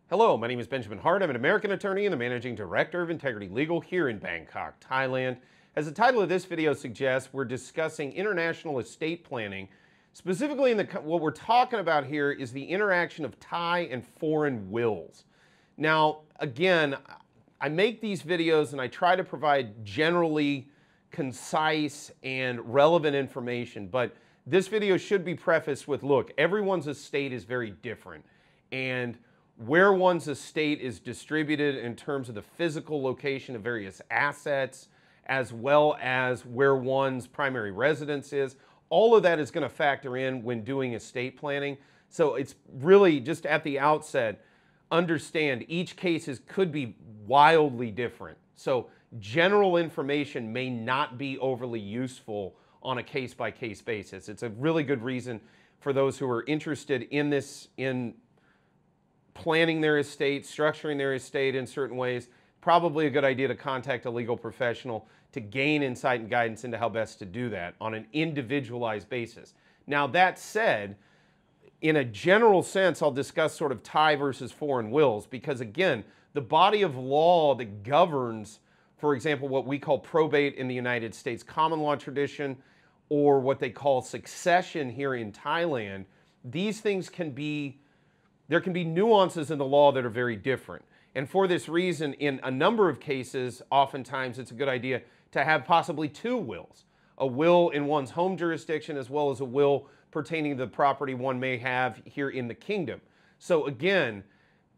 Hello, my name is Benjamin Hart. I'm an American attorney and the Managing Director of Integrity Legal here in Bangkok, Thailand. As the title of this video suggests, we're discussing international estate planning. Specifically, what we're talking about here is the interaction of Thai and foreign wills. Now, again, I make these videos and I try to provide generally concise and relevant information, but this video should be prefaced with, look, everyone's estate is very different, and where one's estate is distributed in terms of the physical location of various assets, as well as where one's primary residence is, all of that is going to factor in when doing estate planning. So it's really just at the outset, understand each case could be wildly different. So general information may not be overly useful on a case-by-case basis. It's a really good reason for those who are interested in this, in planning their estate, structuring their estate in certain ways. Probably a good idea to contact a legal professional to gain insight and guidance into how best to do that on an individualized basis. Now, that said, in a general sense, I'll discuss sort of Thai versus foreign wills because, again, the body of law that governs, for example, what we call probate in the United States, common law tradition, or what they call succession here in Thailand, these things there can be nuances in the law that are very different. And for this reason, in a number of cases, oftentimes it's a good idea to have possibly two wills. A will in one's home jurisdiction as well as a will pertaining to the property one may have here in the kingdom. So again,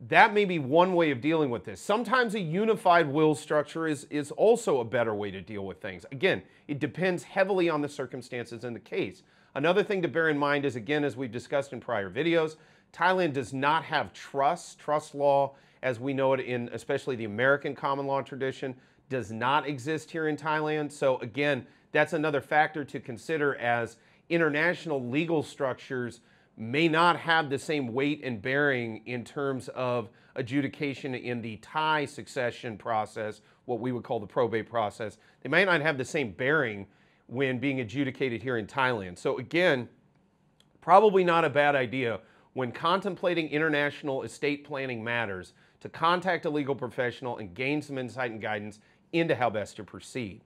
that may be one way of dealing with this. Sometimes a unified will structure is also a better way to deal with things. Again, it depends heavily on the circumstances in the case. Another thing to bear in mind is, again, as we've discussed in prior videos, Thailand does not have trust law as we know it in especially the American common law tradition does not exist here in Thailand. So again, that's another factor to consider, as international legal structures may not have the same weight and bearing in terms of adjudication in the Thai succession process, what we would call the probate process. They might not have the same bearing when being adjudicated here in Thailand. So again, probably not a bad idea when contemplating international estate planning matters to contact a legal professional and gain some insight and guidance into how best to proceed.